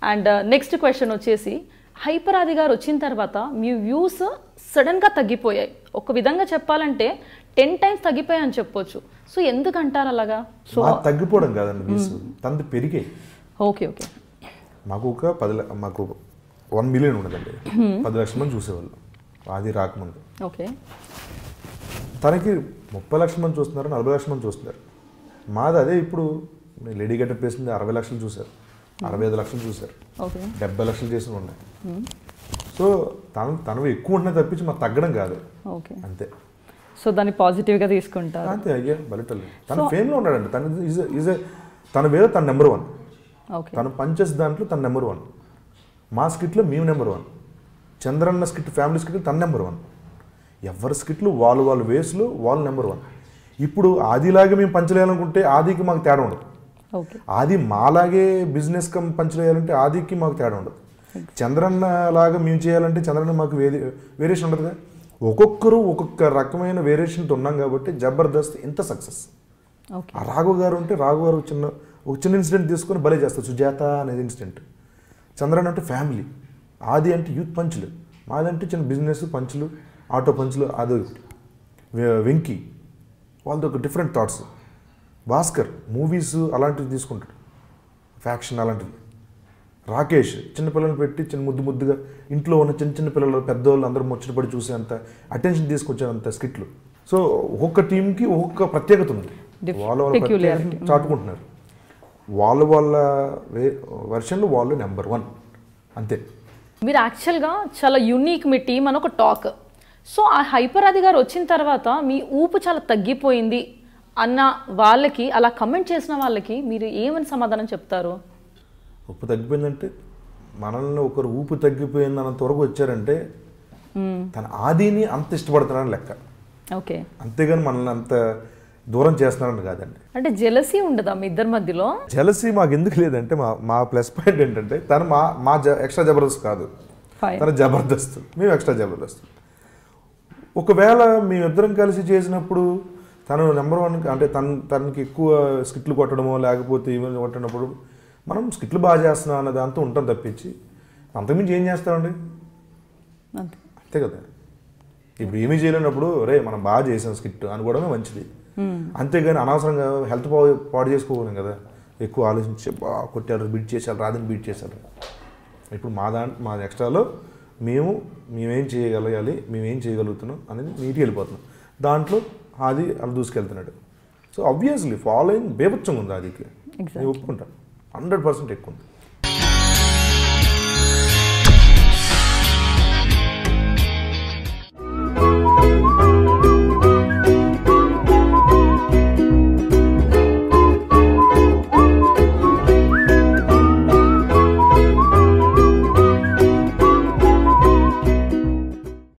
And next question వచ్చేసి hyper ఆది గారు వచ్చిన తర్వాత మీ వ్యూస్ సడన్గా తగ్గిపోయాయి. ఒక విధంగా చెప్పాలంటే 10 times తగ్గిపోయాయి అని చెప్పొచ్చు. సో ఎందుకంటారు అలాగా? సో తగ్గిపోవడం కాదండి, వ్యూస్ తనది పెరిగాయి. Okay okay. మాకు 1 million ఉండదండి, 10 లక్షల మంది చూసేవాళ్ళు ఆది రాకముందు. ఓకే. తనకి 30 లక్షల మంది చూస్తున్నారు, 40 లక్షల మంది చూస్తున్నారు. మాది అదే ఇప్పుడు లేడీ గెటప్ వేసింది 60 లక్షలు చూశారు, 65 లక్షలు చూశారు, 70 లక్షలు చేసిన ఉన్నాయి. సో తనవి ఎక్కువ ఉంటున్నాయి తప్పించి మాకు తగ్గడం కాదు. ఓకే అంతే. సో దాన్ని పాజిటివ్గా తీసుకుంటారు. అంతే. అయ్యా బలిటల్ తన ఫేమ్లో ఉన్నాడండి. తన వేరే తన నెంబర్ 1. తను పంచెస్ దాంట్లో తన నెంబర్ 1. మా స్కిట్లో మేము number 1. Chandranna skit, family skit తన నెంబర్ 1. ఎవరి స్కిట్లు వాళ్ళ వేస్లో వాళ్ళు నెంబర్ 1. ఇప్పుడు ఆదిలాగే మేము పంచలేయాలనుకుంటే ఆదికి మాకు తేడా ఉండదు. ఆది మాలాగే బిజినెస్ పంచలేయాలంటే ఆదికి మాకు తేడా ఉండదు. చంద్రన్న లాగా మేము చేయాలంటే చంద్రన్న మాకు వేరియేషన్ ఉండదుగా. ఒక్కొక్కరు ఒక్కొక్క రకమైన వేరియేషన్తో ఉన్నాం కాబట్టి జబర్దస్త్ ఇంత సక్సెస్. రాఘవ్ గారు ఉంటే రాఘవ్ గారు ఒక చిన్న ఇన్సిడెంట్ తీసుకొని భలే చేస్తారు. సుజాత అనేది ఇన్సిడెంట్. చంద్రన్ అంటే ఫ్యామిలీ, ఆది అంటే యూత్ పంచులు, మాదంటే చిన్న బిజినెస్ పంచులు, ఆటో పంచులు. అది వెంకీ వాళ్ళతో ఒక డిఫరెంట్ థాట్స్. భాస్కర్ మూవీస్ అలాంటివి తీసుకుంటాడు, ఫ్యాక్షన్ అలాంటివి. రాకేష్ చిన్నపిల్లలు పెట్టి ముద్దుగా ఇంట్లో ఉన్న చిన్న పిల్లలు పెద్దవాళ్ళు అందరూ ముచ్చటపడి చూసే అంత అటెన్షన్ తీసుకొచ్చేంత స్కిట్లు. సో ఒక్కొక్క టీంకి ఒక్కొక్క ప్రత్యేకత ఉంది, వాళ్ళ ప్రత్యేకత చాటుకుంటున్నారు. వాళ్ళ వర్షన్లో వాళ్ళు నెంబర్ 1 అంతే. మీరు యాక్చువల్గా చాలా యూనిక్ మీ టీం అని ఒక టాక్. సో ఆ హైపర్ ఆది గారు వచ్చిన తర్వాత మీ ఊపు చాలా తగ్గిపోయింది అన్న వాళ్ళకి, అలా కమెంట్ చేసిన వాళ్ళకి మీరు ఏమని సమాధానం చెప్తారు? ఉప్పు తగ్గిపోయిందంటే మనల్ని ఒకరు ఊపు తగ్గిపోయింది అన్నంత వరకు వచ్చారంటే తన ఆదిని అంత ఇష్టపడుతున్నారని లెక్క. ఓకే. అంతేగాని మనల్ని అంత దూరం చేస్తున్నారని కాదండి. అంటే జెలసీ ఉండదా మీ ఇద్దరి మధ్యలో? జెలసీ మాకు ఎందుకు లేదంటే మా ప్లస్ పాయింట్ ఏంటంటే తను మా ఎక్స్ట్రా జబర్దస్త్ కాదు, తన జబర్దస్త్, మేము ఎక్స్ట్రా జబర్దస్త్. ఒకవేళ మేమిద్దరం కలిసి చేసినప్పుడు తను నెంబర్ 1 అంటే తనకి ఎక్కువ స్కిట్లు కొట్టడమో లేకపోతే ఈవెంట్ కొట్టినప్పుడు మనం స్కిట్లు బాగా చేస్తున్నాం అన్న దాంతో ఉంటాం తప్పించి అంతకుమించి ఏం చేస్తామండి. అంతే కదా. ఇప్పుడు ఏమీ చేయలేనప్పుడు రే మనం బాగా చేసాం స్కిట్ అనుకోవడమే మంచిది. అంతేగాని అనవసరంగా హెల్త్ పాడు చేసుకోవాలి కదా. ఎక్కువ ఆలోచించి బాగా కొట్టారు, బీట్ చేశారు, రాదని బీట్ చేశారు. ఇప్పుడు మా ఎక్స్ట్రాలో మేమేం చేయగలగాలి, మేమేం చేయగలుగుతున్నాం అనేది నీట్గా వెళ్ళిపోతున్నాం. దాంట్లో అది అలా దూసుకెళ్తున్నాడు. సో ఆబ్వియస్లీ ఫాలోయింగ్ బేబచ్చంగా ఉంది. అదికి నేను ఒప్పుకుంటాను, 100% ఎక్కువ ఉంది.